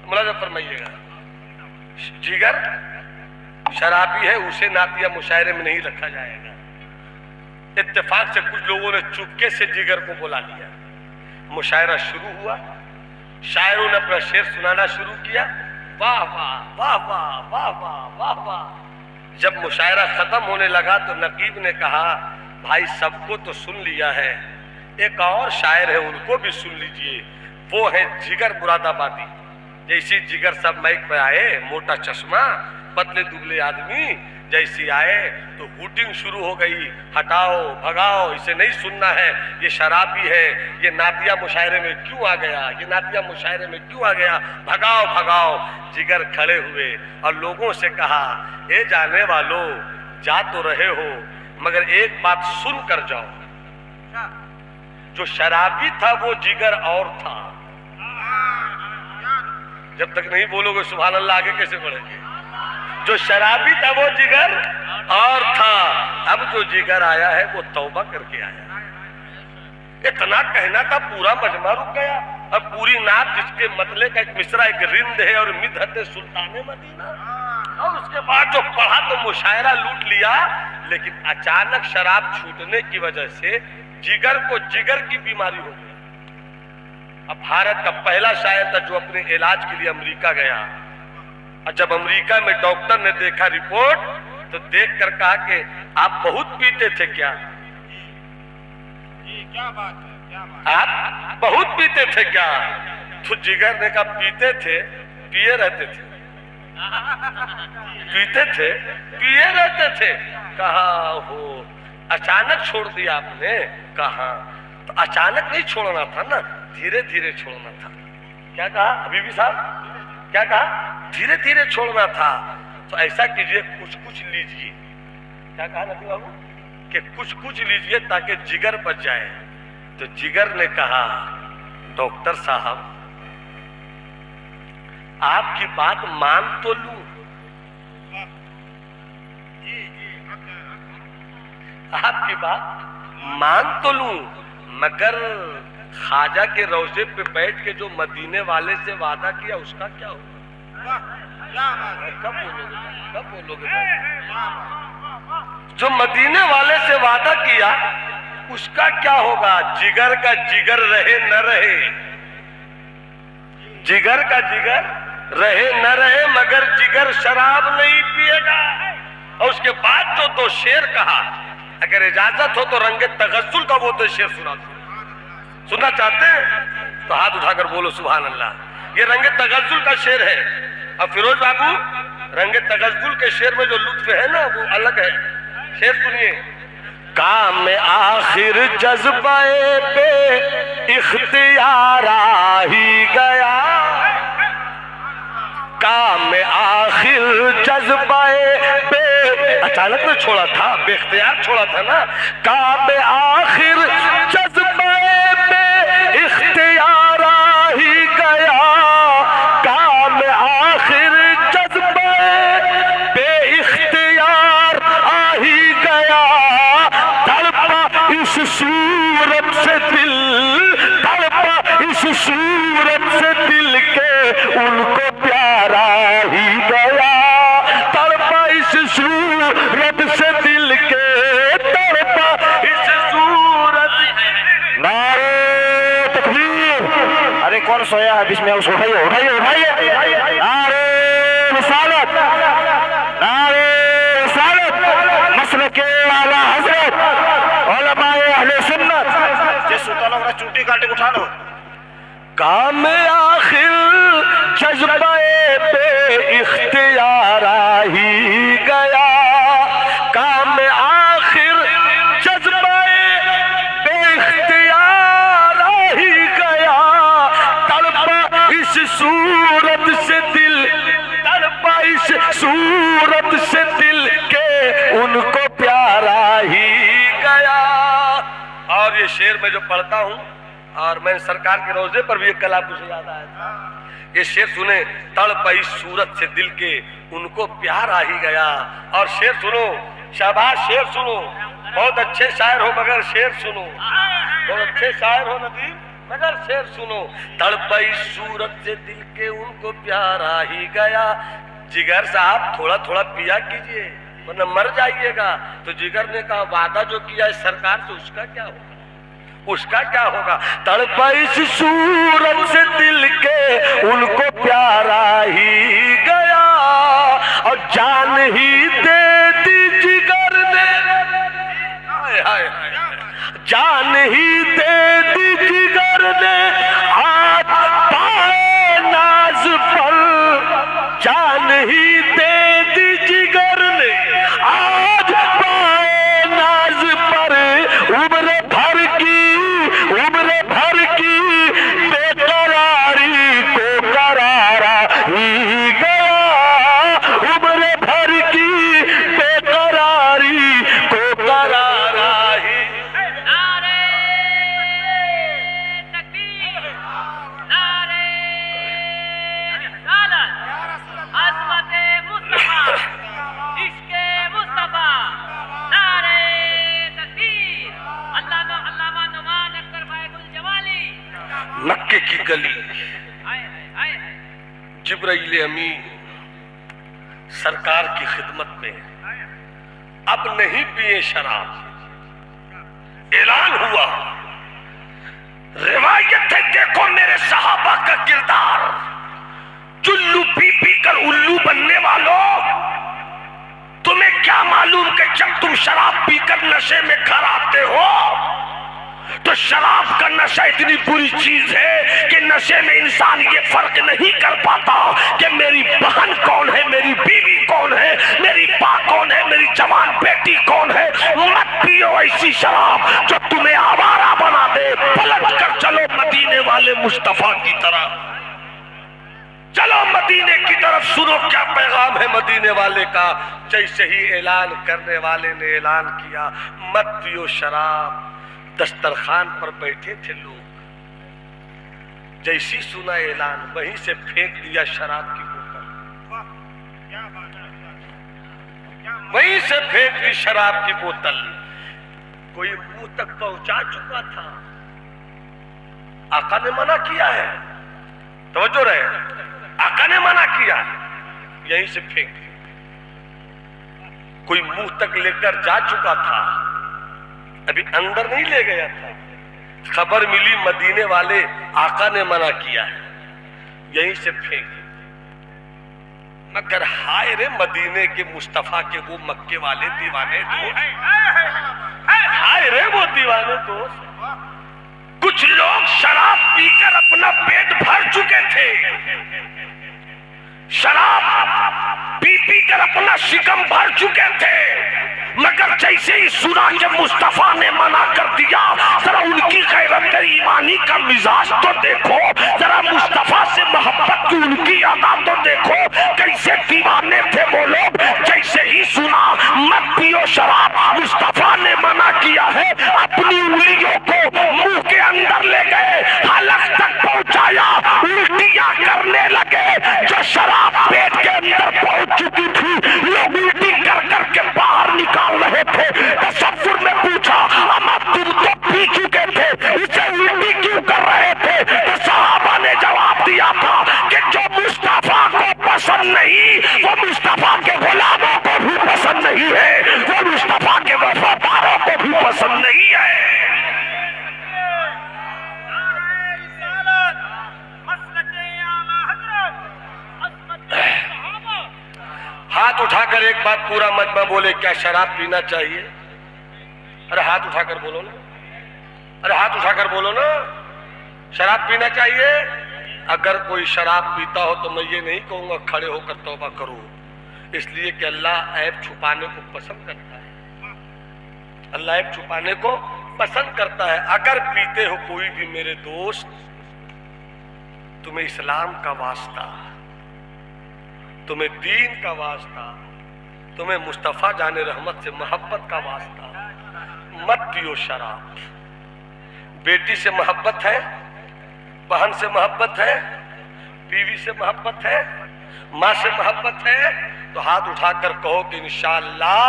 मुलाजा फरमाइएगा, जिगर शराबी है, उसे नातिया मुशायरे में नहीं रखा जाएगा। इत्तेफाक से कुछ लोगों ने चुपके से जिगर को बुला लिया, मुशायरा शुरू हुआ, शायरों ने अपना शेर सुनाना शुरू किया। वाह वाह वाह वाह वाह वाह वाह वाह। जब मुशायरा खत्म होने लगा तो नकीब ने कहा भाई सबको तो सुन लिया है, एक और शायर है उनको भी सुन लीजिए, वो है जिगर मुरादाबादी। जैसे जिगर सब माइक पे आए, मोटा चश्मा, पतले दुबले आदमी, जैसी आए तो हूटिंग शुरू हो गई, हटाओ भगाओ, इसे नहीं सुनना है, ये शराबी है, ये नातिया मुशायरे में क्यों आ गया, ये नातिया मुशायरे में क्यों आ गया, भगाओ भगाओ। जिगर खड़े हुए और लोगों से कहा ए जाने वालों, जा तो रहे हो मगर एक बात सुन कर जाओ। जो शराबी था वो जिगर और था। जब तक नहीं बोलोगे सुभान अल्लाह आगे कैसे बढ़ेंगे? जो शराबी था वो जिगर और था, अब जो जिगर आया है वो तौबा करके आया। इतना कहना था पूरा मजमा रुक गया। अब पूरी नात जिसके मतले का एक मिसरा एक रिंद है और मिदहत सुल्ताने मदीना, और उसके बाद जो पढ़ा तो मुशायरा लूट लिया। लेकिन अचानक शराब छूटने की वजह से जिगर को जिगर की बीमारी हो गई। अब भारत का पहला शायर था जो अपने इलाज के लिए अमेरिका गया, और जब अमेरिका में डॉक्टर ने देखा रिपोर्ट तो देख कर कहा कि आप बहुत पीते थे क्या? क्या बात है, क्या बात आप बहुत पीते थे क्या? तो जिगर ने कहा पीते थे, पिए रहते थे। पीते थे, पिए रहते थे। कहा हो अचानक छोड़ दिया आपने? कहा तो अचानक नहीं छोड़ना था ना, धीरे धीरे छोड़ना था। क्या कहा हबीबी साहब? क्या कहा? धीरे धीरे छोड़ना था। तो ऐसा कीजिए, कुछ कुछ लीजिए। क्या कहा नबी बाबू? कि कुछ कुछ लीजिए ताकि जिगर बच जाए। तो जिगर ने कहा डॉक्टर साहब आपकी बात मान तो लूं, आपकी बात मान तो लूं, मगर ख्वाजा के रोजे पे बैठ के जो मदीने वाले से वादा किया उसका क्या होगा? कब बोलोगे? कब बोलोगे भाई? जो मदीने वाले से वादा किया उसका क्या होगा? जिगर का जिगर रहे न रहे, जिगर का जिगर रहे न रहे, मगर जिगर शराब नहीं पिएगा। और उसके बाद जो दो शेर कहा, अगर इजाजत हो तो रंगे तगस्सुल का वो दो शेर सुना दो। सुनना चाहते हैं तो हाथ उठाकर बोलो सुभान अल्लाह। ये रंगे तगस्सुल का शेर है। अब फिरोज बाबू रंगे तगस्सुल के शेर में जो लुत्फ है ना वो अलग है। शेर सुनिए। काम आखिर जज्बाए पे इख्तियार आ ही गया, काम आखिर जज्बाए पे, अचानक ने छोड़ा था, बेख्तियार छोड़ा था ना। काम आखिर जज्बाए पे इख्तियार आ ही गया, काम आखिर जज्बाए पे इख्तियार आ ही गया। तड़पा इस सूरत से दिल, तड़पा इस सूरत से दिल के उनको प्यार आ ही गया। तड़पा इस सूरत से दिल के, तड़पा इस सूरत। नारे तकबीर! अरे कौन सोया है बीच में? उठाइए उठाइए उठाइए। नारे रिसालत, नारे रिसालत, मसलके आला हज़रत, उलमाए अहले सुन्नत। जे सुता लोग चूटी काटे उठा लो। काम आखिर जज्बाए पे इख्तियार आ ही गया, काम आखिर जज्बाए पे इख्तियार आ ही गया। तड़पा इस सूरत से दिल, तड़पा इस सूरत से दिल के उनको प्यार आ ही गया। और ये शेर मैं जो पढ़ता हूँ, और मैं सरकार के रोजे पर भी एक कलाम मुझे याद आया था। ये शेर सुने, तड़प इस सूरत से दिल के उनको प्यार आ ही गया। और शेर सुनो, शाबाश शेर सुनो, बहुत अच्छे शायर हो मगर शेर सुनो, बहुत अच्छे शायर हो नदीम मगर शेर सुनो। तड़प इस सूरत से दिल के उनको प्यार आ ही गया। जिगर साहब थोड़ा थोड़ा पिया कीजिए वरना मर जाइएगा। तो जिगर ने कहा वादा जो किया है सरकार से उसका क्या होगा? उसका क्या होगा? तड़पा इस सूरत से दिल के उनको प्यार आ ही गया, और जान ही दे दी जिगर ने, हाय हाय जान ही दे दी जिगर ने आज पाए नाज पर, जान ही दे दी जिगर ने आज पाए नाज पर। उम्र भर की, उम्र भर की बेकरारी को करारा ही गया, उम्र भर की बेकरारी को करारा ही। नारे मक्के की गली, जिब्राइल अमीन सरकार की खिदमत में अब नहीं पिए शराब, ऐलान हुआ। रिवायत है, देखो मेरे सहाबा का किरदार, चुल्लू पी पी कर उल्लू बनने वालों, तुम्हें क्या मालूम कि जब तुम शराब पीकर नशे में घर आते हो तो शराब का नशा इतनी बुरी चीज है कि नशे में इंसान ये फर्क नहीं कर पाता कि मेरी बहन कौन है, मेरी बीवी कौन है, मेरी माँ कौन है, मेरी जवान बेटी कौन है। मत पियो ऐसी शराब जो तुम्हें आवारा बना दे। पलट कर चलो मदीने वाले मुस्तफा की तरफ, चलो मदीने की तरफ, सुनो क्या पैगाम है मदीने वाले का। जैसे ही ऐलान करने वाले ने ऐलान किया मत पियो शराब, दस्तरखान पर बैठे थे लोग, जैसी सुना ऐलान वहीं से फेंक दिया शराब की बोतल, वहीं से फेंक दी शराब की बोतल। कोई मुंह तक पहुंचा चुका था, आका ने मना किया है, तवज्जो रहे, आका ने मना किया, यहीं से फेंक। कोई मुंह तक लेकर जा चुका था, अभी अंदर नहीं ले गया था, खबर मिली मदीने वाले आका ने मना किया है, यहीं से फेंक। मगर हाय रे मदीने के मुस्तफा के वो मक्के वाले दीवाने दोस्त, हाय रे वो दीवाने दोस्त। कुछ लोग शराब पीकर अपना पेट भर चुके थे, शराब पी पी कर अपना शिकम भर चुके थे, मगर जैसे ही सुना कि मुस्तफा ने मना कर दिया, जरा उनकी गैरत ईमानी का मिजाज तो देखो, जरा मुस्तफा से मोहब्बत की उनकी अदा तो देखो, कैसे दीवाने थे वो लोग। जैसे ही सुना मत पियो शराब, मुस्तफा ने मना किया है, अपनी उंगलियों को मुंह के अंदर ले गए, हलक तक पहुंचाया, उल्टियां करने लगे। जो शराब पेट के अंदर पहुंच चुकी थी, लोग उल्टी कर करके बाहर निकाल रहे थे। तसव्वुर में पूछा, अम्मा तुम तो पी चुके थे, इसे उल्टी क्यों कर रहे थे? तो सहाबा ने जवाब दिया था कि जो मुस्तफा को पसंद नहीं वो मुस्तफा के गुलामों को भी पसंद नहीं है, वो मुस्तफा के वफादारों को भी पसंद नहीं है। हाथ उठाकर एक बात पूरा मजमा बोले, क्या शराब पीना चाहिए? अरे हाथ उठाकर बोलो ना, अरे हाथ उठाकर बोलो ना, शराब पीना चाहिए? अगर कोई शराब पीता हो तो मैं ये नहीं कहूंगा खड़े होकर तौबा करो, इसलिए कि अल्लाह ऐब छुपाने को पसंद करता है, अल्लाह ऐब छुपाने को पसंद करता है। अगर पीते हो कोई भी मेरे दोस्त, तुम्हें इस्लाम का वास्ता, तुम्हें दीन का वास्ता, तुम्हें मुस्तफा जाने रहमत से मोहब्बत का वास्ता, मत पियो शराब। बेटी से मोहब्बत है, बहन से मोहब्बत है, बीवी से मोहब्बत है, माँ से मोहब्बत है, तो हाथ उठाकर कहो कि इंशाअल्लाह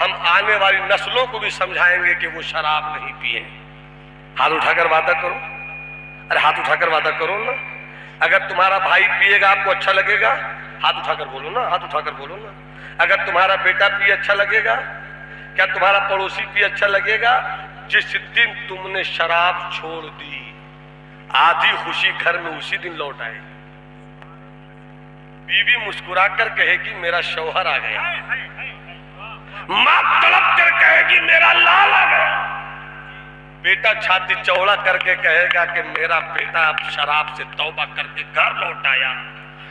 हम आने वाली नस्लों को भी समझाएंगे कि वो शराब नहीं पिए। हाथ उठाकर वादा करो, अरे हाथ उठाकर वादा करो ना। अगर तुम्हारा भाई पिएगा आपको अच्छा लगेगा? हाथ उठाकर बोलो ना, हाथ उठाकर बोलो ना। अगर तुम्हारा बेटा पिए अच्छा लगेगा? क्या तुम्हारा पड़ोसी पिए अच्छा लगेगा? जिस दिन तुमने शराब छोड़ दी, आधी खुशी घर में उसी दिन लौट आए। बीवी मुस्कुराकर कहेगी मेरा शौहर आ गया, मां तड़प कर कहेगी मेरा लाल आ गया, बेटा छाती चौड़ा करके कहेगा कि मेरा बेटा अब शराब से तौबा करके घर लौट आया।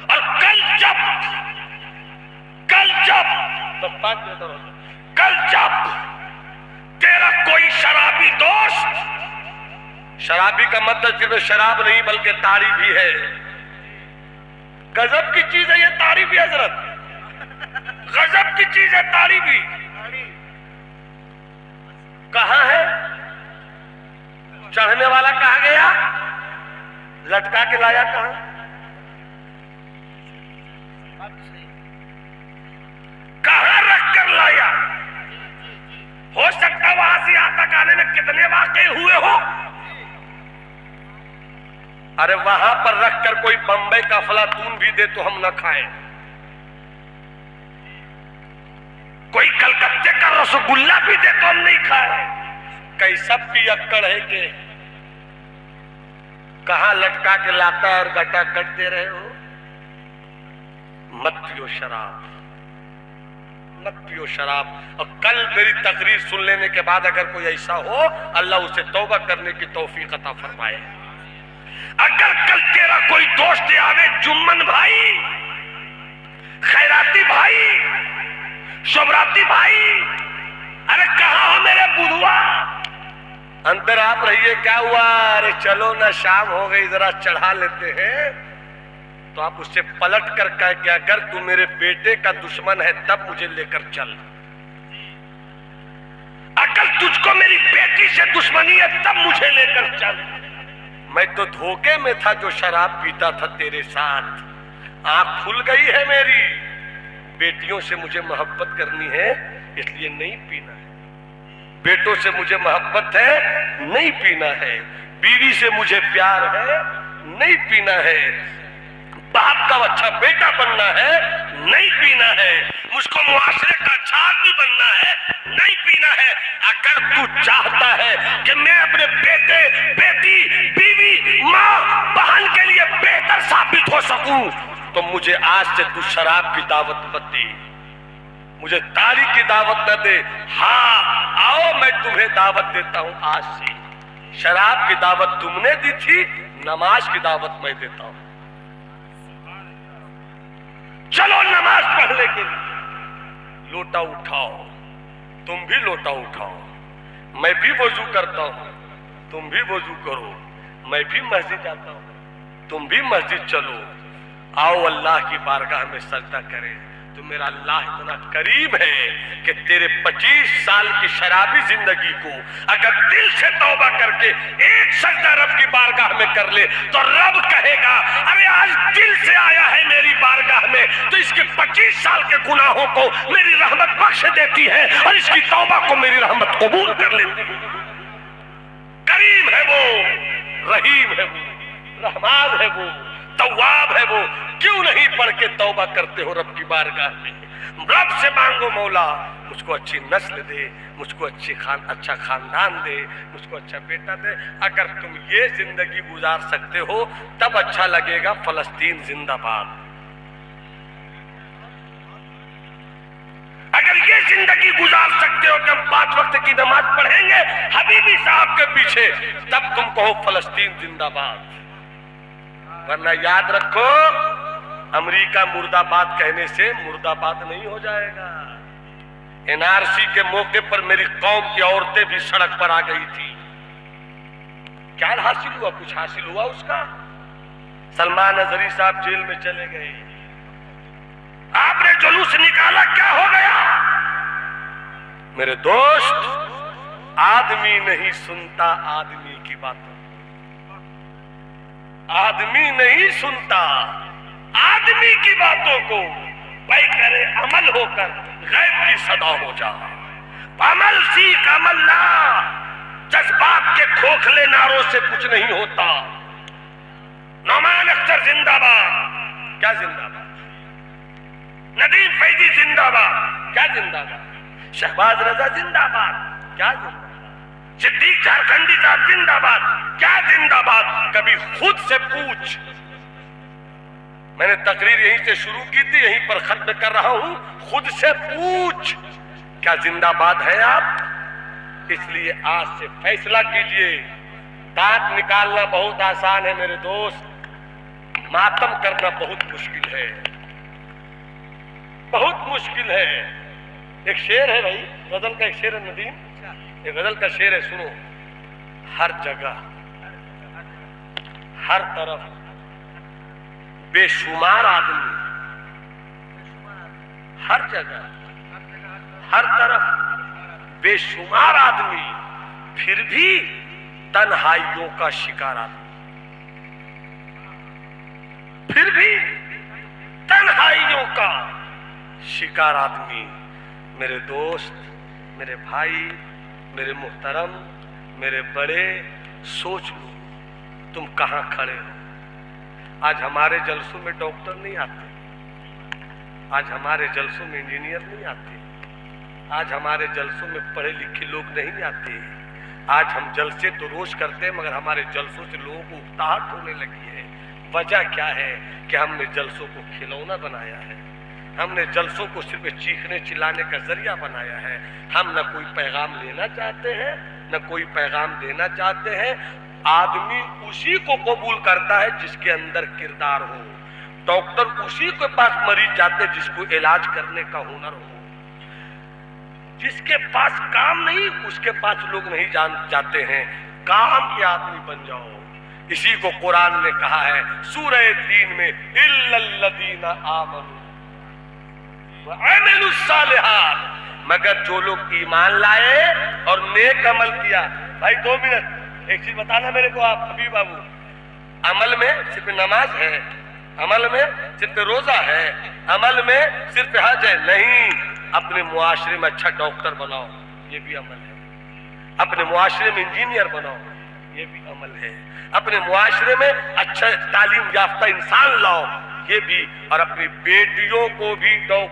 और कल जब तेरा कोई शराबी दोस्त, शराबी का मतलब सिर्फ शराब नहीं बल्कि ताड़ी भी है, गजब की चीज है ये ताड़ी भी हजरत, गजब की चीज है ताड़ी भी। कहां है चढ़ने वाला? कहां गया? लटका के लाया कहां? कहां रख कर लाया? हो सकता वहां से यहां तक आने में कितने वाकई हुए हो। अरे वहां पर रखकर कोई बंबई का अफलातून भी दे तो हम न खाएं, कोई कलकत्ते का रसगुल्ला भी दे तो हम नहीं खाए। कैसा पियक्कड़ है के कहां लटका के लाता और गटा कट दे रहे हो। मत पियो शराब, मत पियो शराब। और कल मेरी तकरीर सुन लेने के बाद अगर कोई ऐसा हो, अल्लाह उसे तौबा करने की तौफीक अता फरमाए। अगर कल तेरा कोई दोस्त आवे, जुम्मन भाई, खैराती भाई, शोभराती भाई, अरे कहाँ हो मेरे बुधवा, अंदर आप रहिए, क्या हुआ, अरे चलो ना शाम हो गई जरा चढ़ा लेते हैं, तो आप उससे पलट कर कह के अगर तू मेरे बेटे का दुश्मन है तब मुझे लेकर चल। अगर तुझको मेरी बेटी से दुश्मनी है तब मुझे लेकर चल। मैं तो धोखे में था जो शराब पीता था तेरे साथ। आंख खुल गई है मेरी, बेटियों से मुझे मोहब्बत करनी है इसलिए नहीं पीना है, बेटों से मुझे मोहब्बत है नहीं पीना है, बीवी से मुझे प्यार है नहीं पीना है, बाप का अच्छा बेटा बनना है नहीं पीना है, मुझको मुआशरे का अच्छा आदमी बनना है नहीं पीना है। अगर तू चाहता है कि मैं अपने बेटे, बेटी, बीवी, माँ, बहन के लिए बेहतर साबित हो सकूं तो मुझे आज से तू शराब की दावत मत दे, मुझे तारी की दावत न दे। हाँ आओ, मैं तुम्हें दावत देता हूं आज से। शराब की दावत तुमने दी थी, नमाज की दावत मैं देता हूं। चलो नमाज पढ़ने के लिए लोटा उठाओ, तुम भी लोटा उठाओ, मैं भी वजू करता हूं, तुम भी वजू करो, मैं भी मस्जिद जाता हूं, तुम भी मस्जिद चलो। आओ अल्लाह की बारगाह में सजदा करें। तो मेरा अल्लाह इतना करीम है कि तेरे 25 साल की शराबी जिंदगी को अगर दिल से तौबा करके एक सजदा रब की बारगाह में कर ले तो रब कहेगा अरे आज दिल से आया है मेरी बारगाह में तो इसके 25 साल के गुनाहों को मेरी रहमत बख्श देती है और इसकी तौबा को मेरी रहमत कबूल कर लेती है। करीम है वो, रहीम है वो, रहमान है वो, तव्वाब है वो। क्यों नहीं पढ़ के तौबा करते हो रब की बारगाह में? रब से मांगो मौला मुझको अच्छी नस्ल दे, मुझको अच्छा खानदान दे, मुझको अच्छा बेटा दे। अगर तुम ये जिंदगी गुजार सकते हो तब अच्छा लगेगा। फलस्तीन जिंदाबाद। अगर ये जिंदगी गुजार सकते हो कि हम 5 वक्त की नमाज पढ़ेंगे हबीबी साहब के पीछे, तब तुम कहो फलस्तीन जिंदाबाद। वरना याद रखो, अमेरिका मुर्दाबाद कहने से मुर्दाबाद नहीं हो जाएगा। एनआरसी के मौके पर मेरी कौम की औरतें भी सड़क पर आ गई थी। क्या हासिल हुआ? कुछ हासिल हुआ उसका? सलमान अजहरी साहब जेल में चले गए, आपने जुलूस निकाला, क्या हो गया? मेरे दोस्त, आदमी नहीं सुनता आदमी की बातों, आदमी नहीं सुनता आदमी की बातों को। भाई करे अमल होकर गैब की सदा हो जा। अमल सीख, अमल ला। जज्बात के खोखले नारों से कुछ नहीं होता। नौमान अख्तर जिंदाबाद। क्या जिंदाबाद? नदीम फैजी जिंदाबाद। क्या जिंदाबाद? शहबाज रजा जिंदाबाद। क्या जिंदाबाद? सिद्दीक झारखंडी साहब जिंदाबाद। क्या जिंदाबाद? कभी खुद से पूछ। मैंने तकरीर यहीं से शुरू की थी, यहीं पर खत्म कर रहा हूं। खुद से पूछ, क्या जिंदाबाद है आप? इसलिए आज से फैसला कीजिए। दांत निकालना बहुत आसान है मेरे दोस्त, मातम करना बहुत मुश्किल है, बहुत मुश्किल है। एक शेर है भाई, गजल का एक शेर है नदीम, ये गजल का शेर है, सुनो। हर जगह, हर तरफ बेशुमार आदमी, हर जगह, हर तरफ बेशुमार आदमी, फिर भी तन्हाइयों का शिकार आदमी, फिर भी तन्हाइयों का शिकार आदमी। मेरे दोस्त, मेरे भाई, मेरे मुहतरम, मेरे बड़े, सोच लो तुम कहां खड़े हो। आज हमारे जलसों में डॉक्टर नहीं आते, आज हमारे जलसों में इंजीनियर नहीं आते, आज हमारे जलसों में पढ़े लिखे लोग नहीं आते। आज हम जलसे तो रोज करते हैं, मगर हमारे जलसों से लोगों को उकताहट होने लगी है। वजह क्या है कि हमने जलसों को खिलौना बनाया है, हमने जलसों को सिर्फ चीखने चिल्लाने का जरिया बनाया है। हम न कोई पैगाम लेना चाहते हैं, न कोई पैगाम देना चाहते हैं। आदमी उसी को कबूल करता है जिसके अंदर किरदार हो। डॉक्टर उसी के पास मरीज जाते हैं जिसको इलाज करने का हुनर हो। जिसके पास काम नहीं उसके पास लोग नहीं जाते हैं। काम के आदमी बन जाओ। इसी को कुरान ने कहा है सूरह 3 में, इल्लल्लज़ीना आमनू व अमिलुस सालिहात, मगर जो लोग ईमान लाए और नेक अमल किया। भाई 2 मिनट एक चीज बताना मेरे को आप हबीब बाबू, अमल में सिर्फ नमाज है, अमल में सिर्फ रोजा है, अमल में सिर्फ हज है? नहीं। अपने मुआशरे में अच्छा डॉक्टर बनाओ, ये भी अमल है। अपने मुआशरे में इंजीनियर बनाओ, ये भी अमल है। अपने मुआशरे में अच्छा तालीम याफ्ता इंसान लाओ, ये भी। और अपनी बेटियों को भी डॉक्टर